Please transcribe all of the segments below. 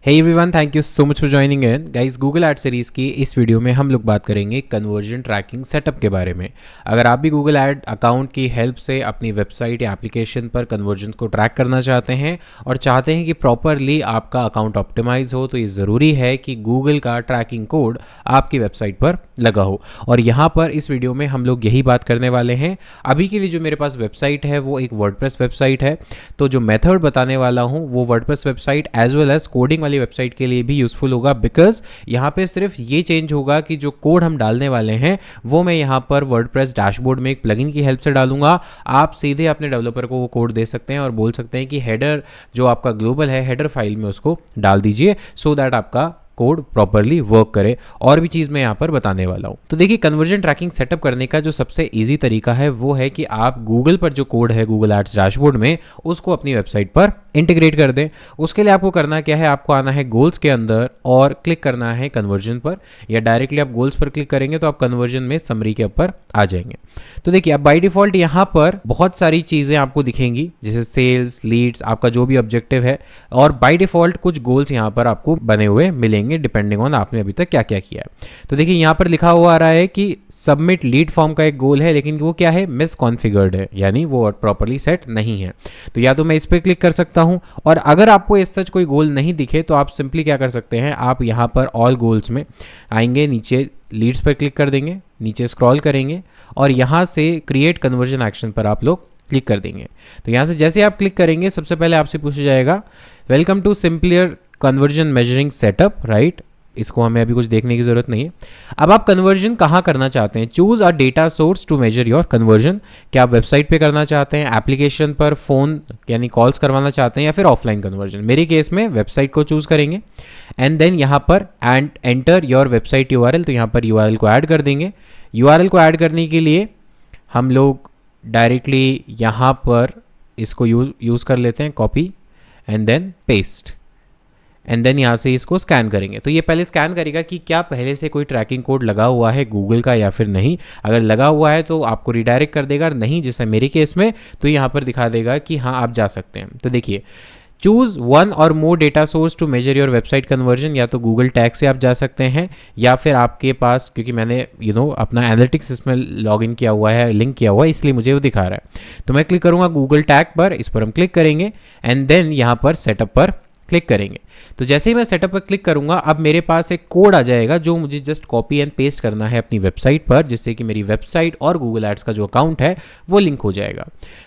Hey everyone, thank you so much for joining in guys. Google ad series की इस video में हम लोग बात करेंगे कन्वर्जन ट्रैकिंग सेटअप के बारे में। अगर आप भी गूगल एड अकाउंट की हेल्प से अपनी वेबसाइट या एप्लीकेशन पर कन्वर्जन को ट्रैक करना चाहते हैं और चाहते हैं कि प्रॉपरली आपका अकाउंट ऑप्टिमाइज हो, तो ये ज़रूरी है कि गूगल का ट्रैकिंग कोड आपकी वेबसाइट पर लगा हो। और यहाँ पर इस वीडियो में हम लोग यही बात करने वाले हैं। अभी के लिए जो मेरे पास वेबसाइट है वो एक वर्डप्रेस वेबसाइट है, तो जो मेथड बताने वाला हूँ वो WordPress website as well as coding वाली वेबसाइट के लिए भी यूजफुल होगा, बिकॉज यहाँ पे सिर्फ ये चेंज होगा कि जो कोड हम डालने वाले हैं वो मैं यहाँ पर वर्डप्रेस डैशबोर्ड में एक प्लगइन की हेल्प से डालूंगा। आप सीधे अपने डेवलपर को वो कोड दे सकते हैं और बोल सकते हैं कि हेडर जो आपका ग्लोबल है हेडर फाइल में उसको डाल दीजिए, सो दैट आपका कोड प्रॉपरली वर्क करे। और भी चीज़ मैं यहाँ पर बताने वाला हूँ। तो देखिए, कन्वर्जन ट्रैकिंग सेटअप करने का जो सबसे इजी तरीका है वो है कि आप गूगल पर जो कोड है गूगल एड्स डैशबोर्ड में उसको अपनी वेबसाइट पर इंटीग्रेट कर दें। उसके लिए आपको करना क्या है, आपको आना है गोल्स के अंदर और क्लिक करना है कन्वर्जन पर, या डायरेक्टली आप गोल्स पर क्लिक करेंगे तो आप कन्वर्जन में समरी के ऊपर आ जाएंगे। तो देखिए, अब बाय डिफॉल्ट यहाँ पर बहुत सारी चीज़ें आपको दिखेंगी, जैसे सेल्स, लीड्स, आपका जो भी ऑब्जेक्टिव है, और बाय डिफॉल्ट कुछ गोल्स यहाँ पर आपको बने हुए मिलेंगे डिपेंडिंग ऑन आपने अभी तक क्या क्या किया है। तो देखिए, यहाँ पर लिखा हुआ आ रहा है कि सबमिट लीड फॉर्म का एक गोल है, लेकिन वो क्या है, मिस कॉन्फ़िगर्ड है, यानी वो प्रॉपरली सेट नहीं है। तो या तो मैं इस पर क्लिक कर सकता हूँ, और अगर आपको इस सच कोई गोल नहीं दिखे तो आप सिंपली क्या कर सकते हैं, आप यहाँ पर ऑल गोल्स में आएंगे, नीचे लीड्स पर क्लिक कर देंगे, नीचे स्क्रॉल करेंगे और यहाँ से क्रिएट कन्वर्जन एक्शन पर आप लोग क्लिक कर देंगे। तो यहाँ से जैसे आप क्लिक करेंगे सबसे पहले आपसे पूछा जाएगा welcome to simplier conversion measuring setup, right. इसको हमें अभी कुछ देखने की जरूरत नहीं है। अब आप कन्वर्जन कहाँ करना चाहते हैं, choose a data source to measure your conversion. क्या आप वेबसाइट पे करना चाहते हैं, एप्लीकेशन पर, फोन यानी कॉल्स करवाना चाहते हैं, या फिर ऑफलाइन कन्वर्जन। मेरे केस में वेबसाइट को चूज करेंगे एंड देन यहाँ पर and enter your website URL. तो यहाँ पर यूआरएल को ऐड कर देंगे। यूआरएल को ऐड करने के लिए हम लोग डायरेक्टली यहाँ पर इसको यूज़ कर लेते हैं, copy and then paste, and then यहाँ से इसको स्कैन करेंगे। तो ये पहले स्कैन करेगा कि क्या पहले से कोई ट्रैकिंग कोड लगा हुआ है गूगल का या फिर नहीं। अगर लगा हुआ है तो आपको रिडायरेक्ट कर देगा, नहीं जैसे मेरे केस में तो यहाँ पर दिखा देगा कि हाँ आप जा सकते हैं। तो देखिए, चूज वन और more data source to measure your website conversion. या तो गूगल टैग से आप जा सकते हैं, या फिर आपके पास, क्योंकि मैंने अपना एनालिटिक्स इसमें लॉग इन किया हुआ है, लिंक किया हुआ है, इसलिए मुझे वो दिखा रहा है। तो मैं क्लिक करूँगा गूगल टैग पर, इस पर हम क्लिक करेंगे एंड देन यहाँ पर सेटअप पर क्लिक करेंगे। तो जैसे ही मैं सेटअप पर क्लिक करूंगा अब मेरे पास एक कोड आ जाएगा जो मुझे जस्ट कॉपी एंड पेस्ट करना है अपनी वेबसाइट पर, जिससे कि मेरी वेबसाइट और गूगल एड्स का जो अकाउंट है वो लिंक हो जाएगा।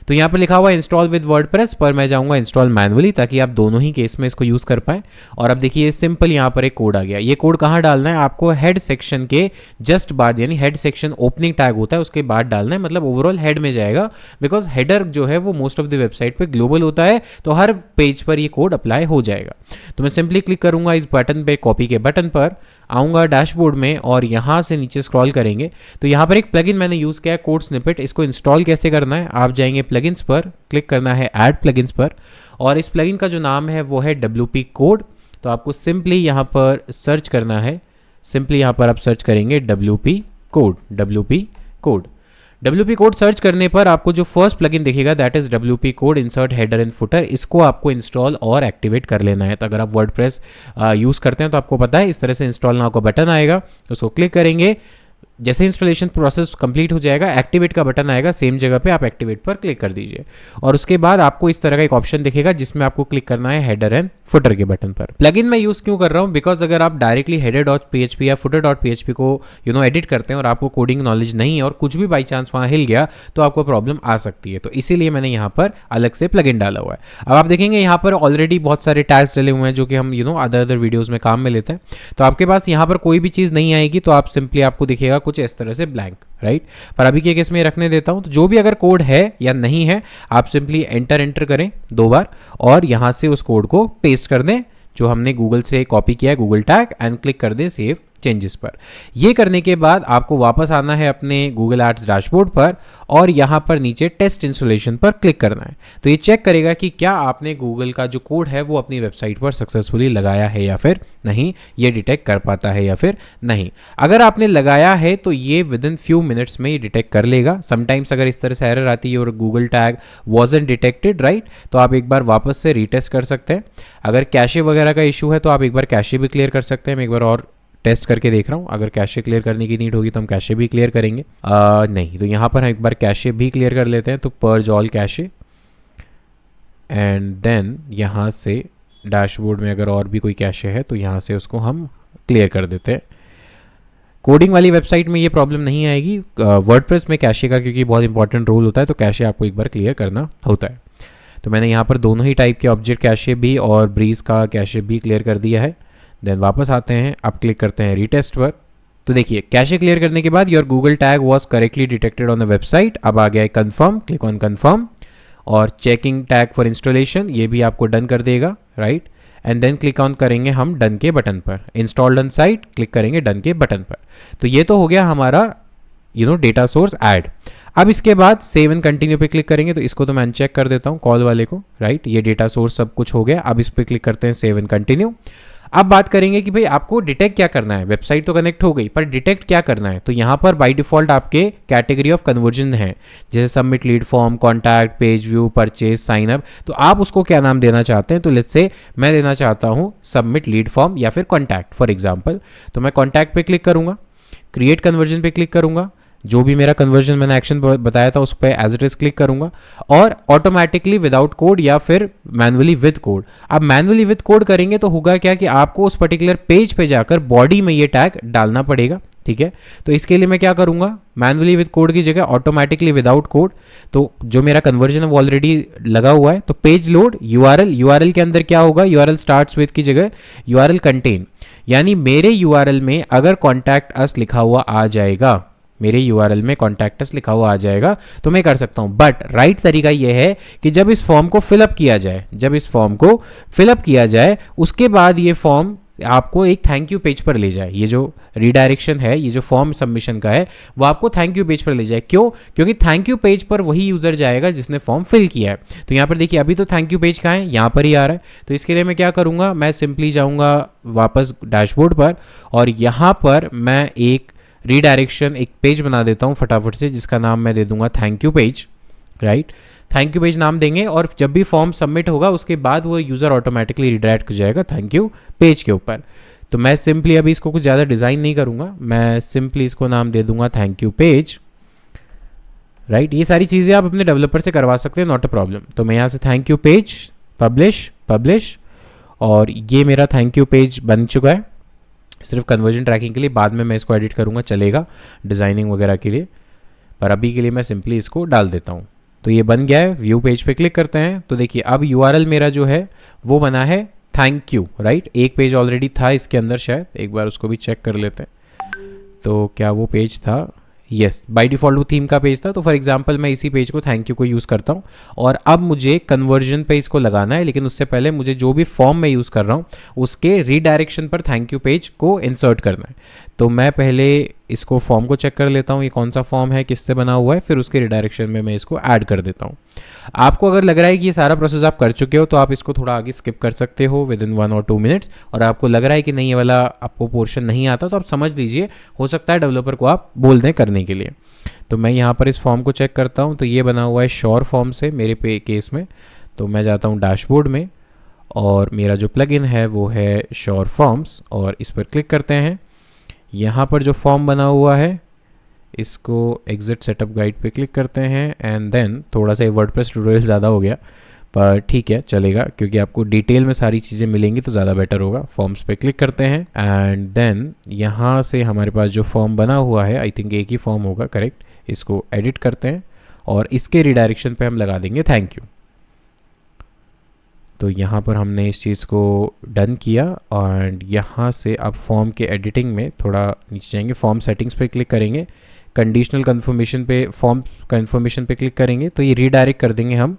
तो यहाँ पर लिखा हुआ है इंस्टॉल विद वर्डप्रेस, पर मैं जाऊँगा इंस्टॉल मैनुअली, ताकि आप दोनों ही केस में इसको यूज़ कर पाएँ। और अब देखिए सिंपल यहाँ पर एक कोड आ गया। ये कोड कहाँ डालना है, आपको हेड सेक्शन के जस्ट बाद, यानी हेड सेक्शन ओपनिंग टैग होता है उसके बाद डालना है, मतलब ओवरऑल हेड में जाएगा, बिकॉज हेडर जो है वो मोस्ट ऑफ द वेबसाइट पर ग्लोबल होता है, तो हर पेज पर ये कोड अप्लाई हो जाएगा। तो मैं सिंपली क्लिक करूंगा इस बटन पे, कॉपी के बटन पर आऊंगा डैशबोर्ड में और यहां से नीचे स्क्रॉल करेंगे तो यहां पर एक प्लगइन मैंने यूज किया है, कोड स्निपेट। इसको इंस्टॉल कैसे करना है, आप जाएंगे प्लगइन्स पर, क्लिक करना है ऐड प्लगइन्स पर, और इस प्लगइन का जो नाम है वो है WP कोड। तो आपको सिंपली यहां पर सर्च करना है, सिंपली यहां पर आप सर्च करेंगे WP code. WP code search करने पर आपको जो फर्स्ट प्लगइन दिखेगा that is WP code insert header and footer. इसको आपको इंस्टॉल और एक्टिवेट कर लेना है। तो अगर आप वर्डप्रेस यूज़ करते हैं तो आपको पता है इस तरह से इंस्टॉल नाउ का बटन आएगा, उसको क्लिक करेंगे। जैसे इंस्टॉलेशन प्रोसेस कंप्लीट हो जाएगा एक्टिवेट का बटन आएगा, सेम जगह पे आप एक्टिवेट पर क्लिक कर दीजिए और उसके बाद आपको इस तरह का एक ऑप्शन दिखेगा जिसमें आपको क्लिक करना है हेडर एंड फुटर के बटन पर। प्लगइन मैं यूज़ क्यों कर रहा हूँ, बिकॉज अगर आप डायरेक्टली header.php या footer.php को एडिट करते हैं और आपको कोडिंग नॉलेज नहीं है और कुछ भी बाई चांस वहाँ हिल गया तो आपको प्रॉब्लम आ सकती है। तो इसीलिए मैंने यहाँ पर अलग से प्लगइन डाला हुआ है। अब आप देखेंगे यहाँ पर ऑलरेडी बहुत सारे टैग्स डले हुए हैं जो कि हम अदर वीडियोज़ में काम में लेते हैं। तो आपके पास यहाँ पर कोई भी चीज़ नहीं आएगी, तो आप सिंपली आपको दिखेगा कुछ इस तरह से ब्लैंक, राइट। पर अभी के केस में रखने देता हूं। तो जो भी अगर कोड है या नहीं है आप सिंपली एंटर करें 2 बार और यहां से उस कोड को पेस्ट कर दें जो हमने गूगल से कॉपी किया है, गूगल टैग, एंड क्लिक कर दें सेव चेंजेस पर। ये करने के बाद आपको वापस आना है अपने गूगल एड्स डैशबोर्ड पर और यहाँ पर नीचे टेस्ट इंस्टॉलेशन पर क्लिक करना है। तो ये चेक करेगा कि क्या आपने गूगल का जो कोड है वो अपनी वेबसाइट पर सक्सेसफुली लगाया है या फिर नहीं, ये डिटेक्ट कर पाता है या फिर नहीं। अगर आपने लगाया है तो ये विद इन फ्यू मिनट्स में ये डिटेक्ट कर लेगा। समटाइम्स अगर इस तरह से एरर आती है और Google tag wasn't detected right, तो आप एक बार वापस से रीटेस्ट कर सकते हैं। अगर कैशे वगैरह का इशू है तो आप एक बार कैशे भी क्लियर कर सकते हैं। मैं एक बार और टेस्ट करके देख रहा हूँ, अगर कैशे क्लियर करने की नीड होगी तो हम कैशे भी क्लियर करेंगे। नहीं, तो यहाँ पर हम एक बार कैशे भी क्लियर कर लेते हैं। तो purge all cache and then यहाँ से डैशबोर्ड में अगर और भी कोई कैशे है तो यहाँ से उसको हम क्लियर कर देते हैं। कोडिंग वाली वेबसाइट में ये प्रॉब्लम नहीं आएगी, वर्डप्रेस में कैशे का क्योंकि बहुत इंपॉर्टेंट रोल होता है तो कैशे आपको एक बार क्लियर करना होता है। तो मैंने यहाँ पर दोनों ही टाइप के ऑब्जेक्ट कैशे भी और ब्रीज का कैशे भी क्लियर कर दिया है। देन वापस आते हैं, अब क्लिक करते हैं रीटेस्ट पर। तो देखिए कैशे क्लियर करने के बाद your Google tag was correctly detected on the website. अब आ गया है कन्फर्म, क्लिक ऑन कन्फर्म और चेकिंग टैग फॉर इंस्टॉलेशन, ये भी आपको डन कर देगा right. And then click on करेंगे हम डन के बटन पर, इंस्टॉल्ड ऑन साइट, क्लिक करेंगे डन के बटन पर। तो ये तो हो गया हमारा डेटा सोर्स ऐड। अब इसके बाद सेव एंड कंटिन्यू पे क्लिक करेंगे, तो इसको तो मैं अनचेक कर देता हूँ कॉल वाले को राइट। ये डेटा सोर्स सब कुछ हो गया। अब इस पर क्लिक करते हैं सेव एंड कंटिन्यू। अब बात करेंगे कि भाई आपको डिटेक्ट क्या करना है। वेबसाइट तो कनेक्ट हो गई पर डिटेक्ट क्या करना है। तो यहाँ पर बाय डिफॉल्ट आपके कैटेगरी ऑफ कन्वर्जन है, जैसे submit lead form, contact, page view, purchase, sign up. तो आप उसको क्या नाम देना चाहते हैं। तो लेट्स से मैं देना चाहता हूँ सबमिट लीड फॉर्म या फिर कॉन्टैक्ट फॉर एग्जाम्पल। तो मैं कॉन्टैक्ट पे क्लिक करूँगा, क्रिएट कन्वर्जन पे क्लिक करूँगा, जो भी मेरा कन्वर्जन मैंने एक्शन बताया था उस पर एज इट इज क्लिक करूंगा और ऑटोमेटिकली विदाउट कोड या फिर मैनुअली विद कोड। अब मैनुअली विद कोड करेंगे तो होगा क्या कि आपको उस पर्टिकुलर पेज पे जाकर बॉडी में ये टैग डालना पड़ेगा, ठीक है। तो इसके लिए मैं क्या करूंगा, मैनुअली विद कोड की जगह ऑटोमेटिकली विदाउट कोड। तो जो मेरा कन्वर्जन है वो ऑलरेडी लगा हुआ है। तो पेज लोड यूआरएल के अंदर क्या होगा, यूआरएल स्टार्ट्स विद की जगह यूआरएल कंटेन, यानी मेरे यूआरएल में अगर कॉन्टैक्ट अस लिखा हुआ आ जाएगा, मेरे यूआरएल में कॉन्टैक्ट अस लिखा हुआ आ जाएगा तो मैं कर सकता हूं। बट राइट तरीका यह है कि जब इस फॉर्म को फिलअप किया जाए, उसके बाद ये फॉर्म आपको एक थैंक यू पेज पर ले जाए। ये जो रीडायरेक्शन है, ये जो फॉर्म सबमिशन का है, वो आपको थैंक यू पेज पर ले जाए। क्यों? क्योंकि थैंक यू पेज पर वही यूजर जाएगा जिसने फॉर्म फिल किया है। तो यहाँ पर देखिए अभी तो थैंक यू पेज कहाँ है, यहाँ पर ही आ रहा है। तो इसके लिए मैं क्या करूँगा, मैं सिंपली जाऊँगा वापस डैशबोर्ड पर और यहाँ पर मैं एक रीडायरेक्शन, एक पेज बना देता हूँ फटाफट से, जिसका नाम मैं दे दूंगा thank you page right. Thank you page नाम देंगे और जब भी फॉर्म सबमिट होगा उसके बाद वो यूज़र ऑटोमेटिकली रिडायरेक्ट हो जाएगा थैंक यू पेज के ऊपर। तो मैं सिंपली अभी इसको कुछ ज़्यादा डिज़ाइन नहीं करूँगा, मैं सिंपली इसको नाम दे दूंगा थैंक यू पेज राइट। ये सारी चीज़ें आप अपने डेवलपर से करवा सकते हैं, नॉट अ प्रॉब्लम। तो मैं यहाँ से थैंक यू पेज पब्लिश और ये मेरा थैंक यू पेज बन चुका है सिर्फ कन्वर्जन ट्रैकिंग के लिए। बाद में मैं इसको एडिट करूँगा, चलेगा डिज़ाइनिंग वगैरह के लिए, पर अभी के लिए मैं सिंपली इसको डाल देता हूँ। तो ये बन गया है। व्यू पेज पे क्लिक करते हैं तो देखिए अब यूआरएल मेरा जो है वो बना है थैंक यू राइट। एक पेज ऑलरेडी था इसके अंदर, शायद एक बार उसको भी चेक कर लेते हैं। तो क्या वो पेज था, यस, बाय डिफॉल्ट वो थीम का पेज था। तो फॉर एग्जांपल मैं इसी पेज को थैंक यू को यूज़ करता हूँ और अब मुझे कन्वर्जन पे इसको लगाना है, लेकिन उससे पहले मुझे जो भी फॉर्म मैं यूज़ कर रहा हूँ उसके रीडायरेक्शन पर थैंक यू पेज को इंसर्ट करना है। तो मैं पहले इसको फॉर्म को चेक कर लेता हूँ, ये कौन सा फॉर्म है, किससे बना हुआ है, फिर उसके रिडायरेक्शन में मैं इसको ऐड कर देता हूँ। आपको अगर लग रहा है कि ये सारा प्रोसेस आप कर चुके हो तो आप इसको थोड़ा आगे स्किप कर सकते हो विद इन 1 और 2 मिनट्स। और आपको लग रहा है कि नहीं ये वाला आपको पोर्शन नहीं आता तो आप समझ लीजिए, हो सकता है डेवलपर को आप बोल दें करने के लिए। तो मैं यहाँ पर इस फॉर्म को चेक करता हूँ, तो ये बना हुआ है श्योर फॉर्म से मेरे पे केस में। तो मैं जाता हूँ डैशबोर्ड में और मेरा जो प्लगइन है वो है श्योर फॉर्म्स और इस पर क्लिक करते हैं। यहाँ पर जो फॉर्म बना हुआ है इसको एग्जिट सेटअप गाइड पे क्लिक करते हैं एंड देन थोड़ा सा वर्डप्रेस ट्यूटोरियल ज़्यादा हो गया पर ठीक है चलेगा, क्योंकि आपको डिटेल में सारी चीज़ें मिलेंगी तो ज़्यादा बेटर होगा। फॉर्म्स पे क्लिक करते हैं एंड देन यहाँ से हमारे पास जो फॉर्म बना हुआ है, आई थिंक एक ही फॉर्म होगा, करेक्ट, इसको एडिट करते हैं और इसके रिडायरेक्शन पे हम लगा देंगे थैंक यू। तो यहाँ पर हमने इस चीज़ को डन किया एंड यहाँ से अब फॉर्म के एडिटिंग में थोड़ा नीचे जाएंगे, फॉर्म सेटिंग्स पे क्लिक करेंगे, कंडीशनल कन्फर्मेशन पे, फॉर्म कन्फर्मेशन पे क्लिक करेंगे तो ये रीडायरेक्ट कर देंगे हम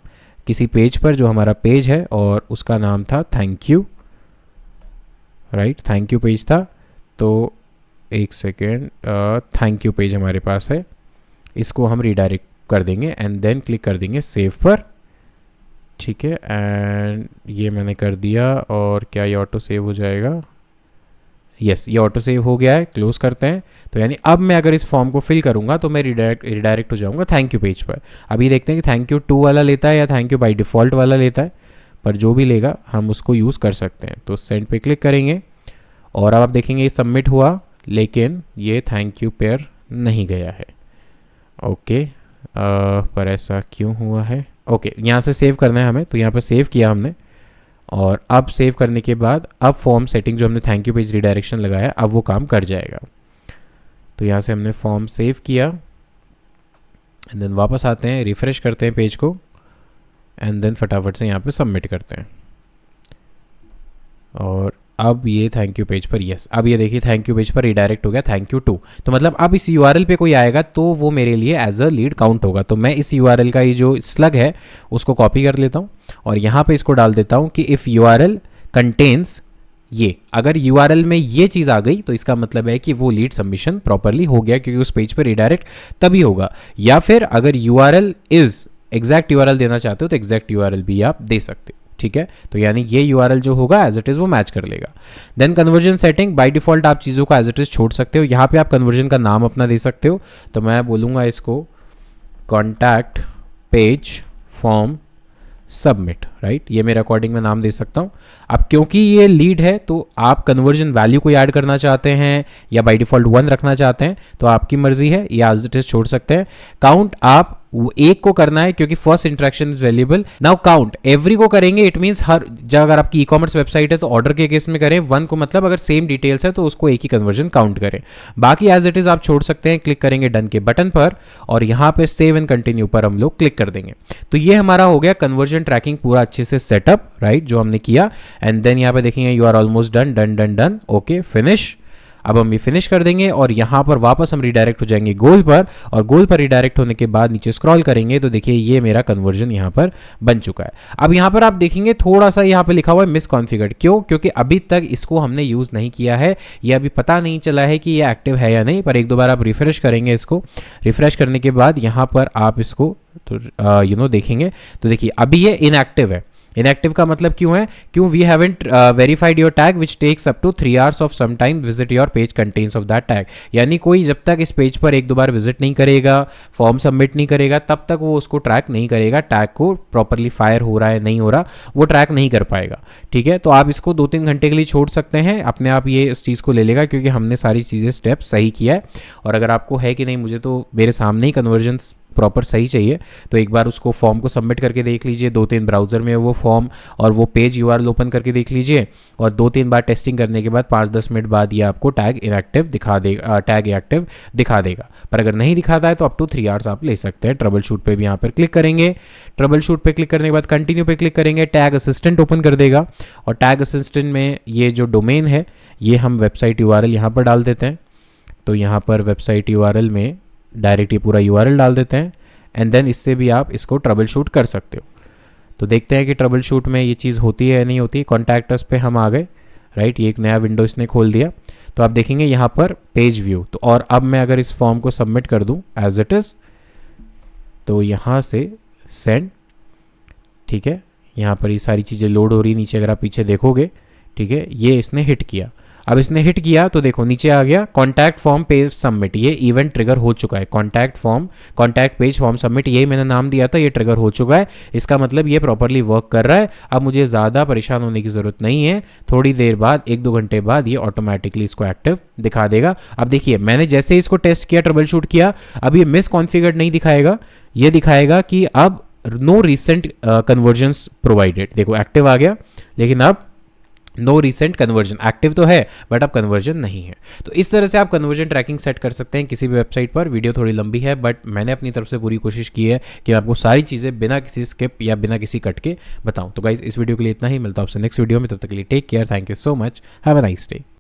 किसी पेज पर जो हमारा पेज है और उसका नाम था thank you right, thank you page था। तो एक सेकेंड, थैंक यू पेज हमारे पास है, इसको हम रीडायरेक्ट कर देंगे एंड देन क्लिक कर देंगे सेव पर। ठीक है, एंड ये मैंने कर दिया। और क्या ये ऑटो सेव हो जाएगा? यस, ये ऑटो सेव हो गया है। क्लोज करते हैं। तो यानी अब मैं अगर इस फॉर्म को फिल करूंगा तो मैं रिडायरेक्ट हो जाऊंगा थैंक यू पेज पर। अभी देखते हैं कि थैंक यू टू वाला लेता है या थैंक यू बाय डिफ़ॉल्ट वाला लेता है, पर जो भी लेगा हम उसको यूज़ कर सकते हैं। तो सेंड पे क्लिक करेंगे और अब आप देखेंगे ये सबमिट हुआ, लेकिन ये थैंक यू पेयर नहीं गया है। ओके, पर ऐसा क्यों हुआ है? ओके, यहाँ से सेव करना है हमें, तो यहाँ पर सेव किया हमने। और अब सेव करने के बाद अब फॉर्म सेटिंग जो हमने थैंक यू पेज रिडायरेक्शन लगाया अब वो काम कर जाएगा। तो यहाँ से हमने फॉर्म सेव किया एंड देन वापस आते हैं, रिफ़्रेश करते हैं पेज को एंड देन फटाफट से यहाँ पे सबमिट करते हैं। और अब ये थैंक यू पेज पर, यस, अब ये देखिए थैंक यू पेज पर रिडायरेक्ट हो गया थैंक यू टू। तो मतलब अब इस यूआरएल पे कोई आएगा तो वो मेरे लिए एज अ लीड काउंट होगा। तो मैं इस यूआरएल का ये जो स्लग है उसको कॉपी कर लेता हूँ और यहाँ पे इसको डाल देता हूँ कि इफ़ यूआरएल कंटेन्स ये, अगर यूआरएल में ये चीज़ आ गई तो इसका मतलब है कि वो लीड सबमिशन प्रॉपरली हो गया, क्योंकि उस पेज पर रिडायरेक्ट तभी होगा। या फिर अगर यूआरएल इज़ एग्जैक्ट यूआरएल देना चाहते हो तो एग्जैक्ट यूआरएल भी आप दे सकते हो। ठीक है, तो यानी ये यूआरएल जो होगा एज इट इज़ वो मैच कर लेगा। Then conversion setting, by default आप चीज़ों को एज इट इज़ छोड़ सकते हो। यहाँ पे आप कन्वर्जन का नाम अपना दे सकते हो। तो मैं बोलूँगा इसको contact page form submit, right, ये मेरे अकॉर्डिंग मैं नाम दे सकता हूँ। अब क्योंकि ये लीड है तो आप कन्वर्जन वैल्यू को ऐड करना चाहते हैं या बाय डिफ़ॉल्ट 1 रखना चाहते हैं तो आपकी मर्जी है, या एज इट इज़ छोड़ सकते हैं। काउंट आप एक को करना है क्योंकि first interaction is valuable. Now count every को करेंगे, इट मींस हर जब अगर आपकी ई कॉमर्स वेबसाइट है तो ऑर्डर के केस में करें। 1 को मतलब अगर सेम डिटेल्स है तो उसको एक ही कन्वर्जन काउंट करें। बाकी एज इट इज आप छोड़ सकते हैं। क्लिक करेंगे डन के बटन पर और यहाँ पे सेव एंड कंटिन्यू पर हम लोग क्लिक कर देंगे। तो ये हमारा हो गया कन्वर्जन ट्रैकिंग पूरा अच्छे से सेटअप, राइट, जो हमने किया। एंड देन यहाँ पे देखेंगे you are almost done, done done done, okay finish. अब हम ये फिनिश कर देंगे और यहाँ पर वापस हम रिडायरेक्ट हो जाएंगे गोल पर, और गोल पर रिडायरेक्ट होने के बाद नीचे स्क्रॉल करेंगे तो देखिए ये मेरा कन्वर्जन यहाँ पर बन चुका है। अब यहाँ पर आप देखेंगे थोड़ा सा यहाँ पे लिखा हुआ है मिसकॉन्फिगर्ड। क्यों? क्योंकि अभी तक इसको हमने यूज़ नहीं किया है, ये अभी पता नहीं चला है कि ये एक्टिव है या नहीं। पर एक दो बार आप रिफ्रेश करेंगे, इसको रिफ्रेश करने के बाद यहाँ पर आप इसको तो देखेंगे तो देखिए अभी ये इनएक्टिव है। इनएक्टिव का मतलब क्यों है? क्यों? We haven't verified your tag which takes up to 3 hours of some time visit your page contents of that tag. यानी कोई जब तक इस पेज पर एक दो बार विजिट नहीं करेगा, फॉर्म सबमिट नहीं करेगा, तब तक वो उसको ट्रैक नहीं करेगा। टैग को प्रॉपरली फायर हो रहा है नहीं हो रहा वो ट्रैक नहीं कर पाएगा। ठीक है, तो आप इसको 2-3 घंटे के लिए छोड़ सकते हैं, अपने आप ये इस चीज़ को ले लेगा क्योंकि हमने सारी चीज़ें स्टेप सही किया है। और अगर आपको है कि नहीं मुझे तो मेरे सामने ही कन्वर्जन प्रॉपर सही चाहिए तो एक बार उसको फॉर्म को सबमिट करके देख लीजिए, 2-3 ब्राउज़र में वो फॉर्म और वो पेज यूआरएल ओपन करके देख लीजिए, और 2-3 बार टेस्टिंग करने के बाद 5-10 मिनट बाद ये आपको टैग इनएक्टिव दिखा देगा, टैग एक्टिव दिखा देगा। पर अगर नहीं दिखाता है तो अप टू 3 hours आप ले सकते हैं। ट्रबल शूट पे भी यहाँ पर क्लिक करेंगे, ट्रबल शूट पे क्लिक करने के बाद कंटिन्यू पे क्लिक करेंगे, टैग असिस्टेंट ओपन कर देगा और टैग असिस्टेंट में ये जो डोमेन है ये हम वेबसाइट यूआरएल यहाँ पर डाल देते हैं। तो यहाँ पर वेबसाइट यूआरएल में डायरेक्ट ये पूरा यूआरएल डाल देते हैं एंड देन इससे भी आप इसको ट्रबल शूट कर सकते हो। तो देखते हैं कि ट्रबल शूट में ये चीज़ होती है या नहीं होती। कॉन्टैक्ट अस पे हम आ गए, राइट, ये एक नया विंडो इसने खोल दिया। तो आप देखेंगे यहाँ पर पेज व्यू। तो और अब मैं अगर इस फॉर्म को सबमिट कर दूँ एज इट इज़ तो यहाँ से सेंड, ठीक है, यहाँ पर ये सारी चीज़ें लोड हो रही नीचे, अगर आप पीछे देखोगे, ठीक है, ये इसने हिट किया। अब इसने हिट किया तो देखो नीचे आ गया कॉन्टैक्ट फॉर्म पेज सबमिट, ये इवेंट ट्रिगर हो चुका है। कॉन्टैक्ट पेज फॉर्म सबमिट, ये मैंने नाम दिया था, ये ट्रिगर हो चुका है। इसका मतलब ये प्रॉपरली वर्क कर रहा है। अब मुझे ज़्यादा परेशान होने की ज़रूरत नहीं है, थोड़ी देर बाद 1-2 घंटे बाद ये ऑटोमेटिकली इसको एक्टिव दिखा देगा। अब देखिए मैंने जैसे इसको टेस्ट किया, ट्रबल शूट किया, अब ये मिसकॉन्फिगर्ड नहीं दिखाएगा, ये दिखाएगा कि अब नो रिसेंट कन्वर्जन्स प्रोवाइडेड। देखो एक्टिव आ गया लेकिन अब नो रिसेंट कन्वर्जन, एक्टिव तो है बट अब कन्वर्जन नहीं है। तो इस तरह से आप कन्वर्जन ट्रैकिंग सेट कर सकते हैं किसी भी वेबसाइट पर। वीडियो थोड़ी लंबी है बट मैंने अपनी तरफ से पूरी कोशिश की है कि मैं आपको सारी चीज़ें बिना किसी स्किप या बिना किसी कट के बताऊं। तो गाइज इस वीडियो के लिए इतना ही, मिलता हूं आपसे नेक्स्ट वीडियो में, तब तक के लिए take care, thank you so much, have a nice day.